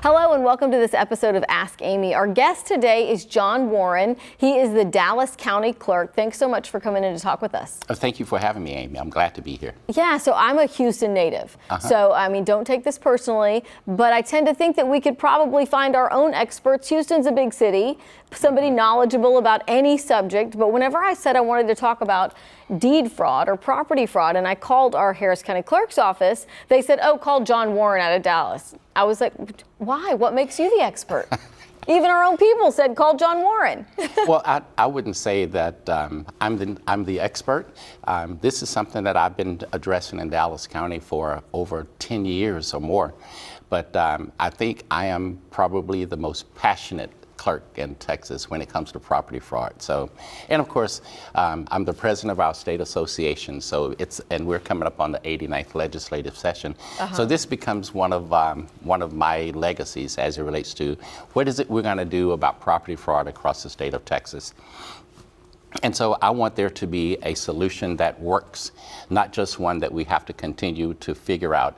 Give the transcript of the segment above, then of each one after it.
Hello and welcome to this episode of Ask Amy. Our guest today is John Warren. He is the Dallas County Clerk. Thanks so much for coming in to talk with us. Thank you for having me, Amy. I'm glad to be here. Yeah, so I'm a Houston native. So, I mean, don't take this personally, but I tend to think that we could probably find our own experts. Houston's a big city, somebody knowledgeable about any subject. But whenever I said I wanted to talk about deed fraud or property fraud, and I called our Harris County Clerk's office, they said, oh, call John Warren out of Dallas. I was like, why? What makes you the expert? Even our own people said, call John Warren. Well, I wouldn't say that I'm the expert. This is something that I've been addressing in Dallas County for over 10 years or more. But I think I am probably the most passionate clerk in Texas when it comes to property fraud. So, and of course, I'm the president of our state association. So and we're coming up on the 89th legislative session. So this becomes one of my legacies as it relates to what is it we're going to do about property fraud across the state of Texas. And so I want there to be a solution that works, not just one that we have to continue to figure out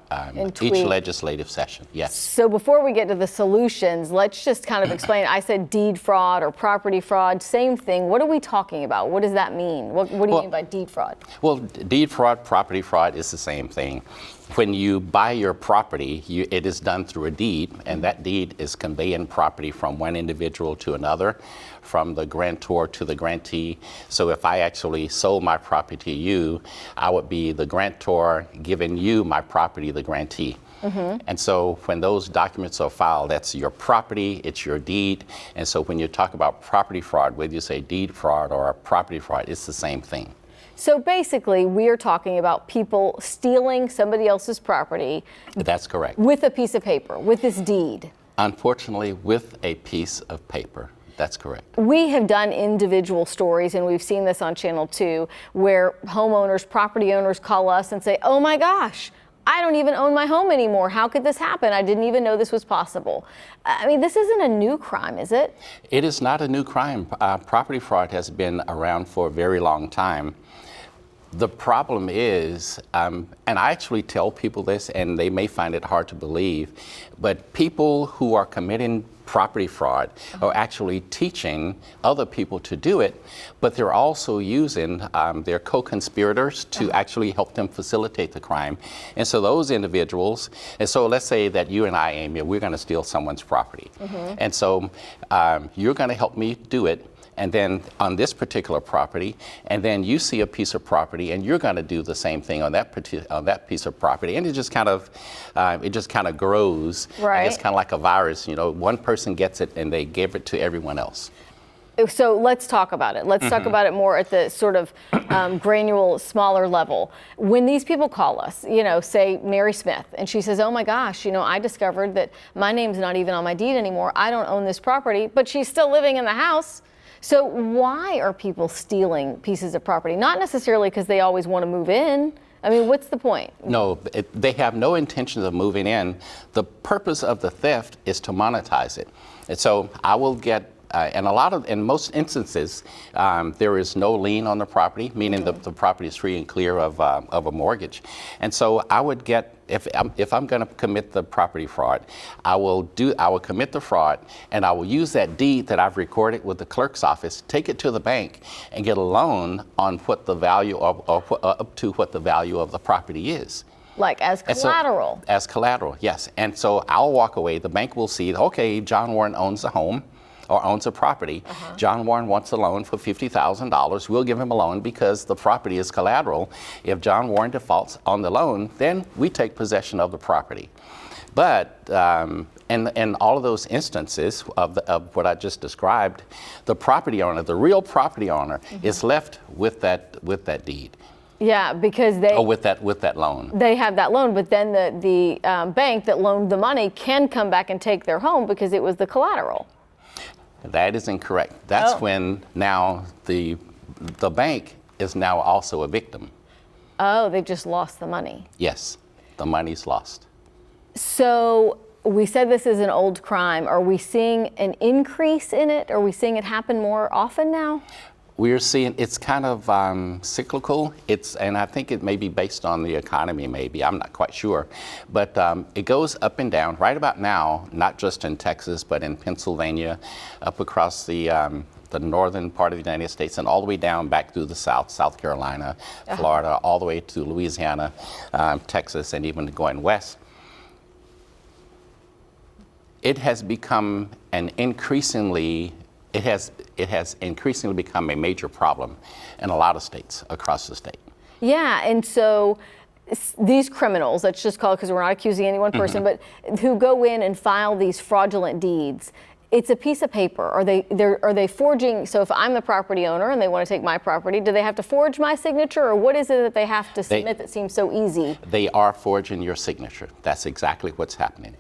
each legislative session. Yes. So before we get to the solutions, let's just kind of explain. I said deed fraud or property fraud, same thing. What are we talking about? What does that mean? What do you mean by deed fraud? Well, deed fraud, property fraud is the same thing. When you buy your property, it is done through a deed, and that deed is conveying property from one individual to another, from the grantor to the grantee. So if I actually sold my property to you, I would be the grantor giving you my property, the grantee. And so when those documents are filed, that's your property, it's your deed. And so when you talk about property fraud, whether you say deed fraud or property fraud, it's the same thing. So basically, we are talking about people stealing somebody else's property. That's correct. With a piece of paper, with this deed. Unfortunately, with a piece of paper. That's correct. We have done individual stories, and we've seen this on Channel 2, where homeowners, property owners call us and say, oh my gosh, I don't even own my home anymore. How could this happen? I didn't even know this was possible. I mean, this isn't a new crime, is it? It is not a new crime. Property fraud has been around for a very long time. The problem is, and I actually tell people this, and they may find it hard to believe, but people who are committing property fraud are actually teaching other people to do it, but they're also using their co-conspirators to actually help them facilitate the crime. And so those individuals, and so let's say that you and I, Amy, we're going to steal someone's property. And so you're going to help me do it. And then on this particular property, and then you see a piece of property, and you're going to do the same thing on that piece of property, and it just kind of grows. Right. It's kind of like a virus. You know, one person gets it, and they give it to everyone else. So let's talk about it. Let's talk about it more at the sort of granular, smaller level. When these people call us, you know, say Mary Smith, and she says, oh my gosh, you know, I discovered that my name's not even on my deed anymore. I don't own this property, but she's still living in the house. So why are people stealing pieces of property? Not necessarily because they always want to move in. I mean, what's the point? No, they have no intention of moving in. The purpose of the theft is to monetize it. And so I will get, in most instances, there is no lien on the property, meaning the property is free and clear of a mortgage. And so I would get, if I'm going to commit the property fraud, I will commit the fraud, and I will use that deed that I've recorded with the clerk's office, take it to the bank, and get a loan on what the value up to what the value of the property is. Like as collateral. So, as collateral, yes. And so I'll walk away. The bank will see, okay, John Warren owns a home or owns a property. John Warren wants a loan for $50,000. We'll give him a loan because the property is collateral. If John Warren defaults on the loan, then we take possession of the property. But in all of those instances of what I just described, the property owner, the real property owner, is left with that deed. Yeah, because they... Oh, with that loan. They have that loan, but then the bank that loaned the money can come back and take their home because it was the collateral. That is incorrect. That's when now the bank is now also a victim. Oh, they've just lost the money. Yes, the money's lost. So we said this is an old crime. Are we seeing an increase in it? Are we seeing it happen more often now? We're seeing it's kind of cyclical. And I think it may be based on the economy, maybe. I'm not quite sure. But it goes up and down. Right about now, not just in Texas, but in Pennsylvania, up across the northern part of the United States, and all the way down back through the South Carolina, Florida, all the way to Louisiana, Texas, and even going west. It has become it has increasingly become a major problem in a lot of states across the state. Yeah, and so these criminals, let's just call it, because we're not accusing any one person, but who go in and file these fraudulent deeds, it's a piece of paper. Are they forging? So if I'm the property owner and they want to take my property, do they have to forge my signature, or what is it that they have to submit that seems so easy? They are forging your signature. That's exactly what's happening.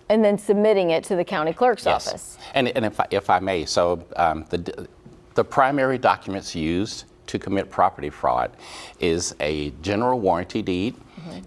And then submitting it to the county clerk's office. And if I may, so the primary documents used to commit property fraud is a general warranty deed,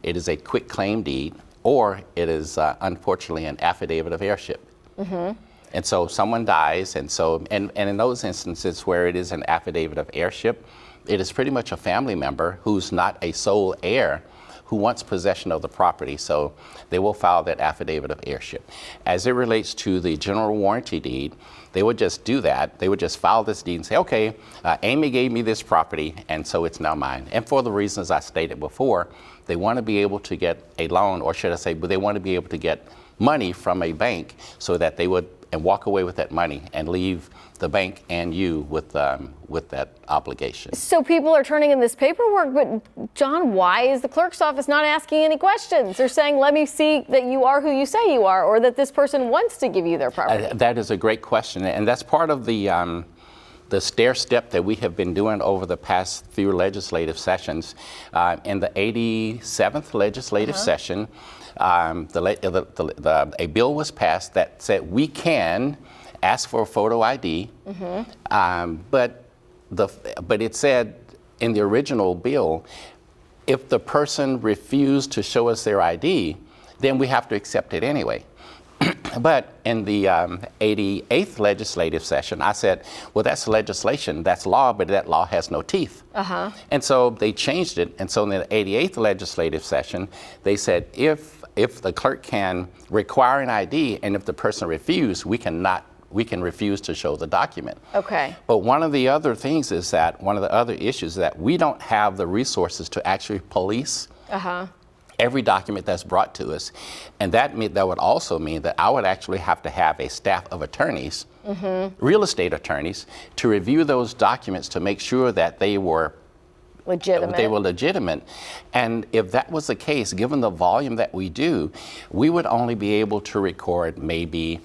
it is a quit claim deed, or it is unfortunately an affidavit of heirship. And so someone dies, and in those instances where it is an affidavit of heirship, it is pretty much a family member who's not a sole heir who wants possession of the property, so they will file that affidavit of heirship. As it relates to the general warranty deed, they would just do that. They would just file this deed and say, okay, Amy gave me this property, and so it's now mine. And for the reasons I stated before, they want to be able to get a loan, or should I say, but they want to be able to get money from a bank so that they would walk away with that money and leave the bank and you with that obligation. So people are turning in this paperwork, but John, why is the clerk's office not asking any questions? They're saying, let me see that you are who you say you are, or that this person wants to give you their property. That is a great question, and that's part of the stair step that we have been doing over the past few legislative sessions. In the 87th legislative session, a bill was passed that said we can ask for a photo ID, but it said in the original bill, if the person refused to show us their ID, then we have to accept it anyway. But in the 88th legislative session, I said, well, that's legislation, that's law, but that law has no teeth. And so they changed it. And so in the 88th legislative session, they said, if the clerk can require an ID, and if the person refused, we can refuse to show the document. Okay. But one of the other things is that, one of the other issues is that we don't have the resources to actually police every document that's brought to us. And that would also mean that I would actually have to have a staff of attorneys, real estate attorneys, to review those documents to make sure that they were legitimate. And if that was the case, given the volume that we do, we would only be able to record maybe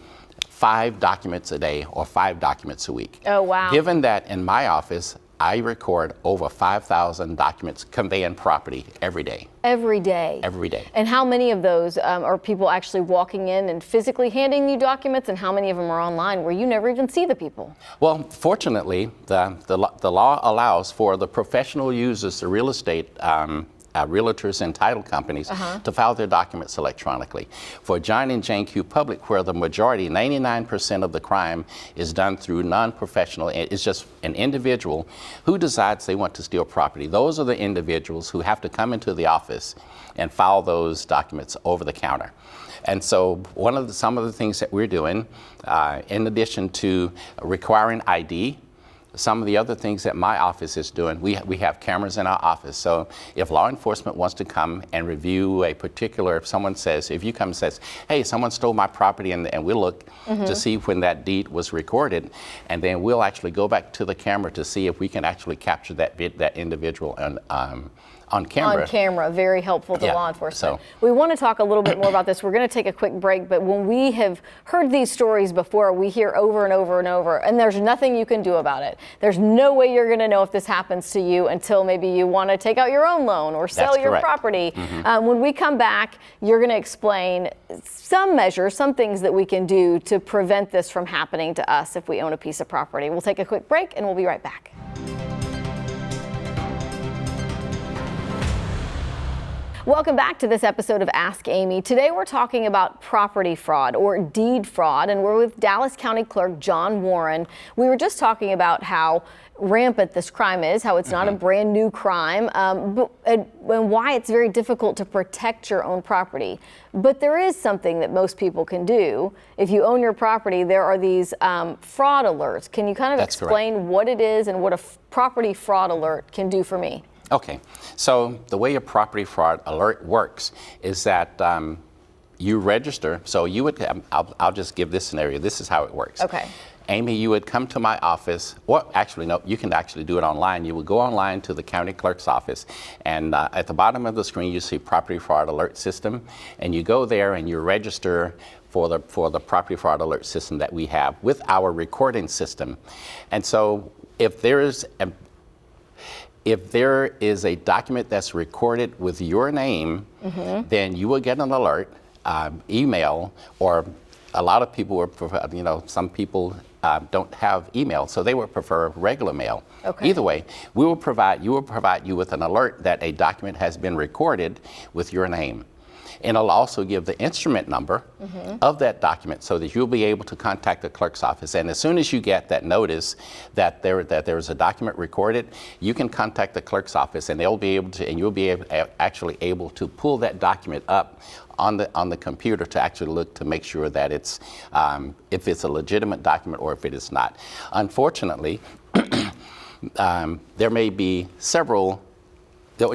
5 documents a day or 5 documents a week. Oh, wow. Given that in my office, I record over 5,000 documents conveying property every day. Every day? Every day. And how many of those are people actually walking in and physically handing you documents, and how many of them are online where you never even see the people? Well, fortunately, the law allows for the professional users, the real estate realtors and title companies to file their documents electronically. For John and Jane Q. Public, where the majority, 99% of the crime is done through non-professional, it's just an individual who decides they want to steal property. Those are the individuals who have to come into the office and file those documents over the counter. And so some of the things that we're doing, in addition to requiring ID, some of the other things that my office is doing, we have cameras in our office. So if law enforcement wants to come and review a particular, if you come and says, hey, someone stole my property, and we'll look to see when that deed was recorded, and then we'll actually go back to the camera to see if we can actually capture that individual on camera. On camera, very helpful to law enforcement. We want to talk a little bit more about this. We're going to take a quick break, but when we have heard these stories before, we hear over and over and over, and there's nothing you can do about it. There's no way you're going to know if this happens to you until maybe you want to take out your own loan or sell your property. When we come back, you're going to explain some measures, some things that we can do to prevent this from happening to us if we own a piece of property. We'll take a quick break, and we'll be right back. Welcome back to this episode of Ask Amy. Today we're talking about property fraud or deed fraud, and we're with Dallas County Clerk John Warren. We were just talking about how rampant this crime is, how it's not a brand new crime, and why it's very difficult to protect your own property. But there is something that most people can do. If you own your property, there are these fraud alerts. Can you kind of explain what it is and what a property fraud alert can do for me? Okay, so the way a property fraud alert works is that you register. So you would, I'll just give this scenario. This is how it works. Okay. Amy, you would come to my office, well, actually, no, you can actually do it online. You would go online to the county clerk's office, and at the bottom of the screen, you see property fraud alert system, and you go there and you register for the property fraud alert system that we have with our recording system. And so if there is a document that's recorded with your name, then you will get an alert, email, or a lot of people would prefer, some people don't have email, so they would prefer regular mail. Okay. Either way, you will provide you with an alert that a document has been recorded with your name. And it'll also give the instrument number of that document so that you'll be able to contact the clerk's office. And as soon as you get that notice that there's a document recorded, you can contact the clerk's office, and they'll be able to, and you'll be actually able to pull that document up on the computer to actually look to make sure that it's if it's a legitimate document or if it is not. Unfortunately, there may be several.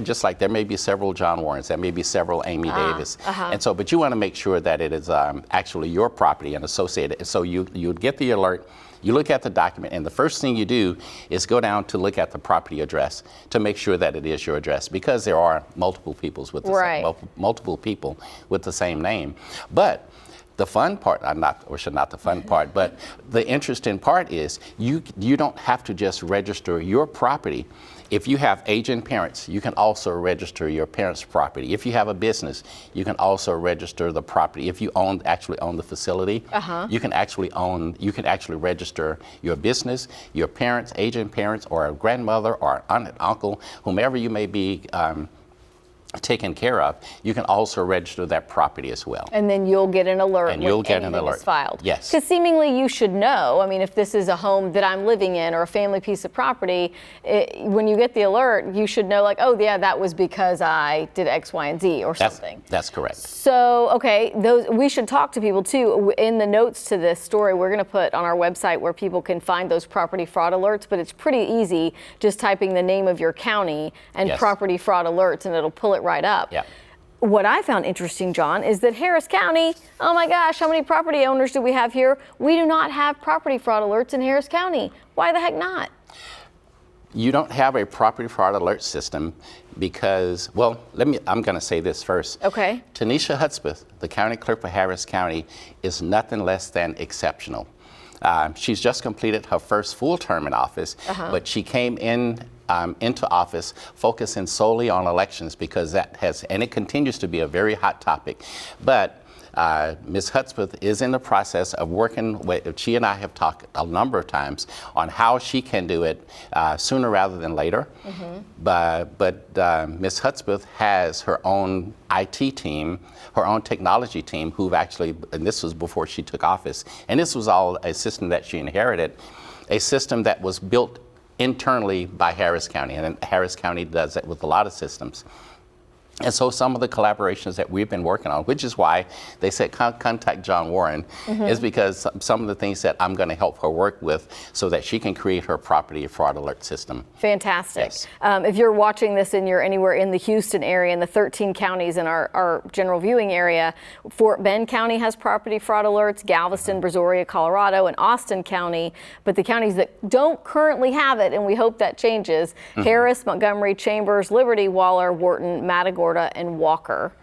Just like there may be several John Warrens, there may be several Amy Davis, and so, but you want to make sure that it is actually your property and associated. So you'd get the alert, you look at the document, and the first thing you do is go down to look at the property address to make sure that it is your address, because there are multiple people with the multiple people with the same name. But the fun part, not the fun part, but the interesting part is you don't have to just register your property. If you have aging parents, you can also register your parents' property. If you have a business, you can also register the property. If you actually own the facility, you can actually register your business, your parents, aging parents, or a grandmother, or an aunt and uncle, whomever you may be taken care of. You can also register that property as well. And then you'll get an alert when anything is filed. Yes. Because seemingly you should know. I mean, if this is a home that I'm living in or a family piece of property, when you get the alert, you should know, like, oh yeah, that was because I did X, Y, and Z or something. That's correct. So, okay, we should talk to people too. In the notes to this story, we're going to put on our website where people can find those property fraud alerts, but it's pretty easy, just typing the name of your county and property fraud alerts, and it'll pull it right up. Yeah. What I found interesting, John, is that Harris County, oh my gosh, how many property owners do we have here? We do not have property fraud alerts in Harris County. Why the heck not? You don't have a property fraud alert system because, well, I'm going to say this first. Okay. Tanisha Hudspeth, the county clerk for Harris County, is nothing less than exceptional. She's just completed her first full term in office, but she came into office focusing solely on elections because and it continues to be a very hot topic. But Ms. Hudspeth is in the process of working with, she and I have talked a number of times on how she can do it sooner rather than later. But Ms. Hudspeth has her own IT team, her own technology team, who've actually, and this was before she took office, and this was all a system that she inherited, a system that was built internally by Harris County, and Harris County does that with a lot of systems. And so some of the collaborations that we've been working on, which is why they said contact John Warren, is because some of the things that I'm going to help her work with so that she can create her property fraud alert system. Fantastic. Yes. If you're watching this and you're anywhere in the Houston area, in the 13 counties in our general viewing area, Fort Bend County has property fraud alerts, Galveston, Brazoria, Colorado, and Austin County. But the counties that don't currently have it, and we hope that changes, Harris, Montgomery, Chambers, Liberty, Waller, Wharton, Matagorda, and Walker.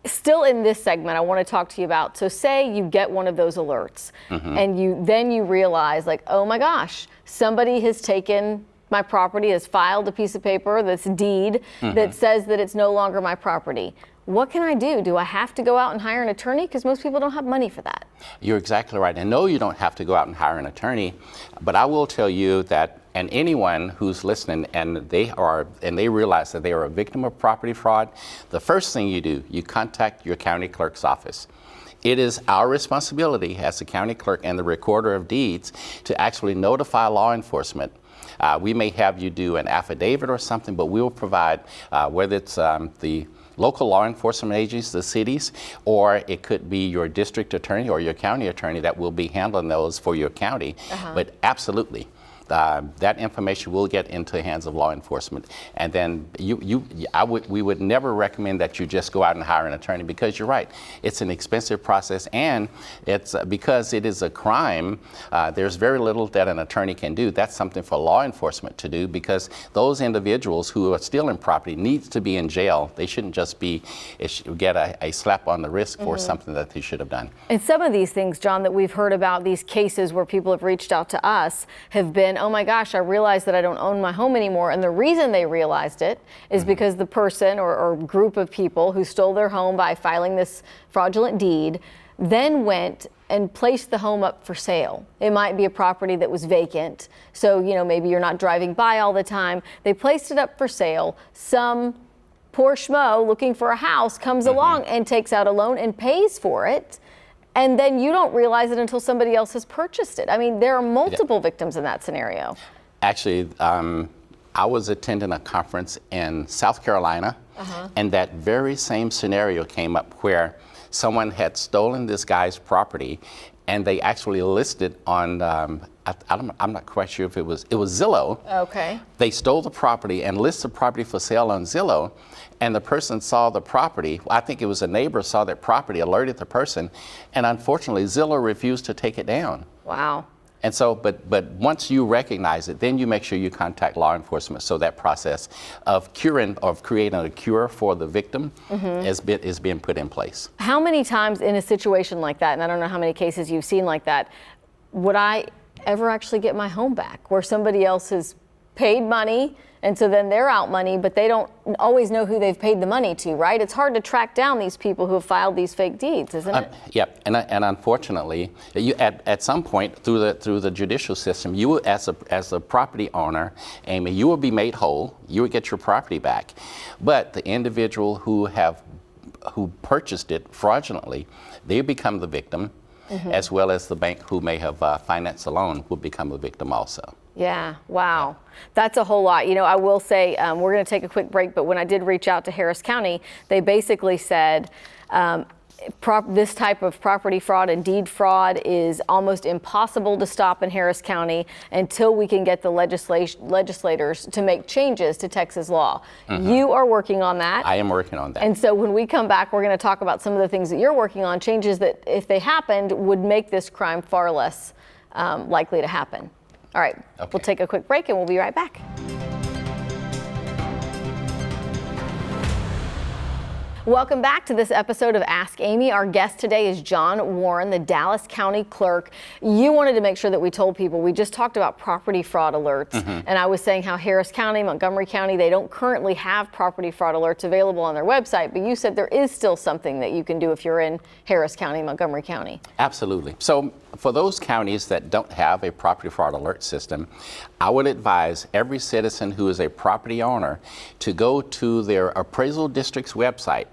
Still in this segment, I want to talk to you about, so say you get one of those alerts and you realize, like, oh my gosh, somebody has taken my property, has filed a piece of paper, this deed that says that it's no longer my property. What can I do? Do I have to go out and hire an attorney? Because most people don't have money for that. You're exactly right. And no, you don't have to go out and hire an attorney, but I will tell you that And anyone who's listening and they realize that they are a victim of property fraud, the first thing you do, you contact your county clerk's office. It is our responsibility as the county clerk and the recorder of deeds to actually notify law enforcement. We may have you do an affidavit or something, but we will provide, whether it's the local law enforcement agencies, the cities, or it could be your district attorney or your county attorney that will be handling those for your county. But absolutely. That information will get into the hands of law enforcement, and then we would never recommend that you just go out and hire an attorney, because you're right, it's an expensive process, and it's because it is a crime. There's very little that an attorney can do. That's something for law enforcement to do, because those individuals who are stealing property needs to be in jail. They shouldn't just get a slap on the wrist for something that they should have done. And some of these things, John, that we've heard about, these cases where people have reached out to us, have been, oh my gosh, I realized that I don't own my home anymore. And the reason they realized it is because the person or group of people who stole their home by filing this fraudulent deed then went and placed the home up for sale. It might be a property that was vacant. So, maybe you're not driving by all the time. They placed it up for sale. Some poor schmo looking for a house comes along and takes out a loan and pays for it. And then you don't realize it until somebody else has purchased it. I mean, there are multiple victims in that scenario. Actually, I was attending a conference in South Carolina, and that very same scenario came up where someone had stolen this guy's property, and they actually listed on, I'm not quite sure if it was Zillow. Okay. They stole the property and listed the property for sale on Zillow, and the person saw the property. I think it was a neighbor saw that property, alerted the person, and unfortunately Zillow refused to take it down. Wow. And so, but once you recognize it, then you make sure you contact law enforcement, so that process of creating a cure for the victim is being put in place. How many times in a situation like that, and I don't know how many cases you've seen like that, would I ever actually get my home back, where somebody else has paid money, and so then they're out money, but they don't always know who they've paid the money to, right? It's hard to track down these people who have filed these fake deeds, isn't it? Yep, and unfortunately, you at some point through the judicial system, you will, as a property owner, Amy, you will be made whole. You will get your property back, but the individual who purchased it fraudulently, they become the victim, as well as the bank who may have financed the loan will become the victim also. Yeah, wow. That's a whole lot. I will say, we're going to take a quick break, but when I did reach out to Harris County, they basically said this type of property fraud and deed fraud is almost impossible to stop in Harris County until we can get the legislators to make changes to Texas law. You are working on that. I am working on that. And so when we come back, we're going to talk about some of the things that you're working on, changes that, if they happened, would make this crime far less likely to happen. All right, We'll take a quick break and we'll be right back. Welcome back to this episode of Ask Amy. Our guest today is John Warren, the Dallas County Clerk. You wanted to make sure that we told people, we just talked about property fraud alerts, and I was saying how Harris County, Montgomery County, they don't currently have property fraud alerts available on their website, but you said there is still something that you can do if you're in Harris County, Montgomery County. Absolutely. So for those counties that don't have a property fraud alert system, I would advise every citizen who is a property owner to go to their appraisal district's website.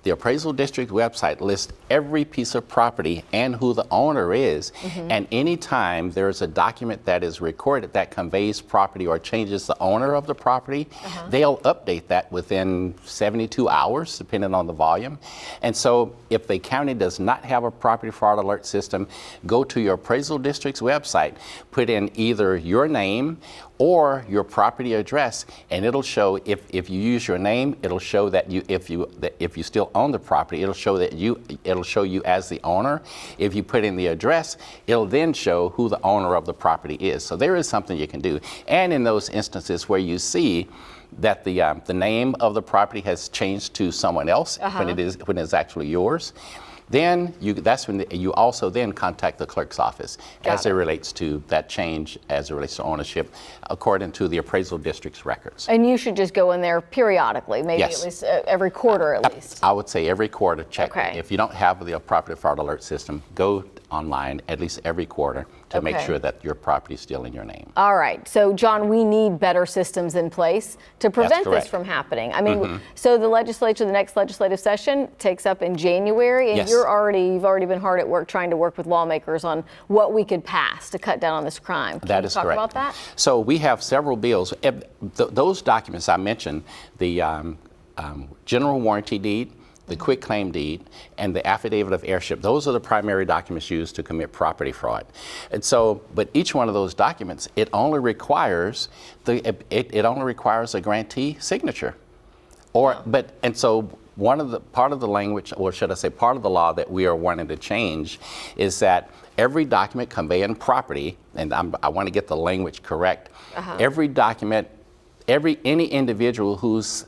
The appraisal district website lists every piece of property and who the owner is. And anytime there's a document that is recorded that conveys property or changes the owner of the property, they'll update that within 72 hours, depending on the volume. And so if the county does not have a property fraud alert system, go to your appraisal district's website, put in either your name or your property address, and it'll show, if you use your name, it'll show that if you still own the property, it'll show you as the owner. If you put in the address, it'll then show who the owner of the property is. So there is something you can do. And in those instances where you see that the name of the property has changed to someone else when it's actually yours, then that's when you also then contact the clerk's office as it relates to that change, as it relates to ownership, according to the appraisal district's records. And you should just go in there periodically, maybe at least every quarter at least. I would say every quarter check. If you don't have the property fraud alert system, go online at least every quarter to make Okay. sure that your property is still in your name. All right. So, John, we need better systems in place to prevent this correct. from happening. I mean, so the legislature, the next legislative session takes up in January, and Yes. you've already been hard at work trying to work with lawmakers on what we could pass to cut down on this crime. Can That you is talk correct. about that? So we have several bills. Those documents I mentioned, the general warranty deed, the quitclaim deed, and the affidavit of heirship, those are the primary documents used to commit property fraud. And so, but each one of those documents, it only requires a grantee signature. And so part of the language, or should I say part of the law that we are wanting to change is that every document conveying property, and I want to get the language correct, every document, any individual who's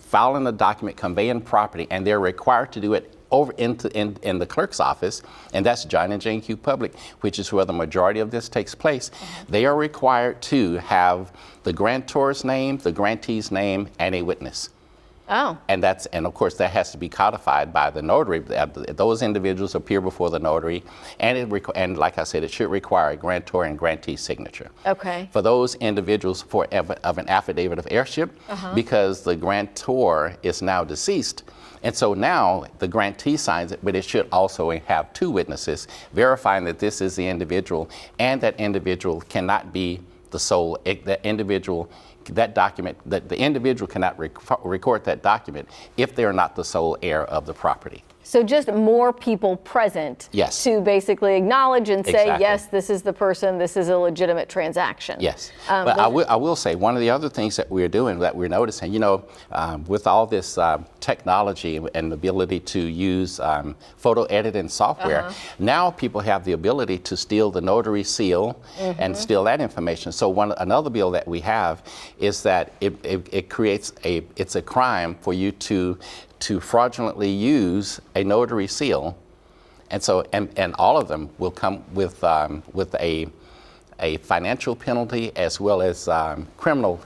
filing a document conveying property, and they're required to do it over in the clerk's office, and that's John and Jane Q. Public, which is where the majority of this takes place. They are required to have the grantor's name, the grantee's name, and a witness. Oh. And of course that has to be codified by the notary. Those individuals appear before the notary, and like I said, it should require a grantor and grantee signature. Okay. For those individuals of an affidavit of heirship, because the grantor is now deceased. And so now the grantee signs it, but it should also have two witnesses verifying that this is the individual, and that individual cannot be the sole, that the individual cannot record that document if they're not the sole heir of the property. So just more people present Yes. to basically acknowledge and say, Exactly. yes, this is the person, this is a legitimate transaction. Yes, but I will say one of the other things that we're doing, that we're noticing, with all this technology and the ability to use photo editing software, now people have the ability to steal the notary seal and steal that information. So another bill that we have is that it creates it's a crime for you to fraudulently use a notary seal, and so and all of them will come with a financial penalty as well as criminal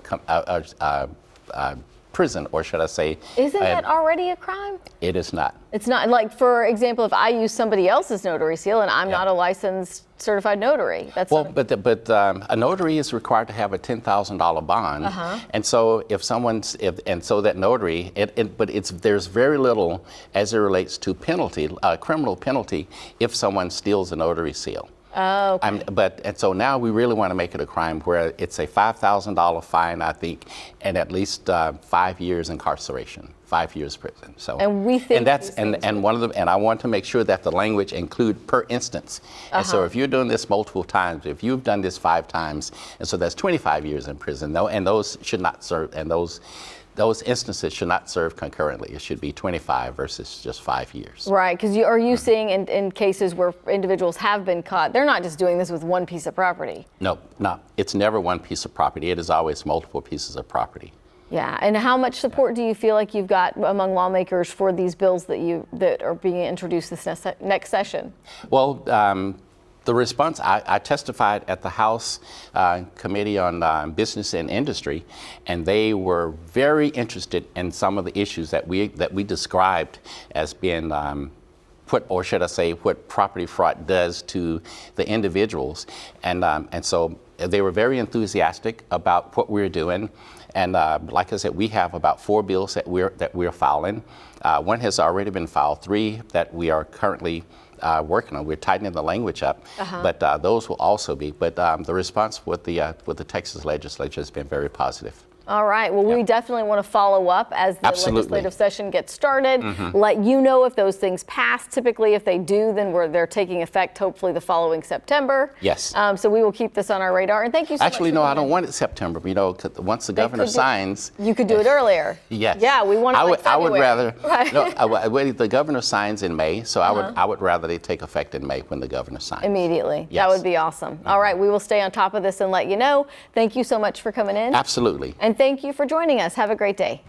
prison, or should I say? Isn't that already a crime? It is not. It's not. Like, for example, if I use somebody else's notary seal and I'm not a licensed certified notary, that's Well, but a notary is required to have a $10,000 bond, and so if that notary, there's very little as it relates to penalty, criminal penalty, if someone steals a notary seal. Oh, okay. And so now we really want to make it a crime where it's a $5,000 fine, I think, and at least 5 years incarceration, 5 years prison. So, and we think, and that's and one of the, and I want to make sure that the language include per instance. And so if you're doing this multiple times, if you've done this 5 times, and so that's 25 years in prison. And those should not serve, and those instances should not serve concurrently. It should be 25 versus just 5 years. Right, because are you seeing in cases where individuals have been caught, they're not just doing this with one piece of property? No, it's never one piece of property. It is always multiple pieces of property. Yeah, and how much support do you feel like you've got among lawmakers for these bills that are being introduced this next session? Well, the response, I testified at the House Committee on Business and Industry, and they were very interested in some of the issues that we described as being or should I say, what property fraud does to the individuals, and so they were very enthusiastic about what we're doing. And like I said, we have about 4 bills that we're filing. One has already been filed, 3 that we are currently working on. We're tightening the language up, but those will also be. But the response with the Texas legislature has been very positive. All right. Well, we definitely want to follow up as the legislative session gets started. Let you know if those things pass. Typically, if they do, then they're taking effect hopefully the following September. Yes. So we will keep this on our radar. And thank you so much. Actually, no, I don't want it September. 'Cause once the governor signs, you could do it earlier. Yes. Yeah, we want it I would rather. Right. No, the governor signs in May, so I would rather they take effect in May when the governor signs. Immediately. Yes. That would be awesome. All right, we will stay on top of this and let you know. Thank you so much for coming in. Absolutely. And thank you for joining us. Have a great day.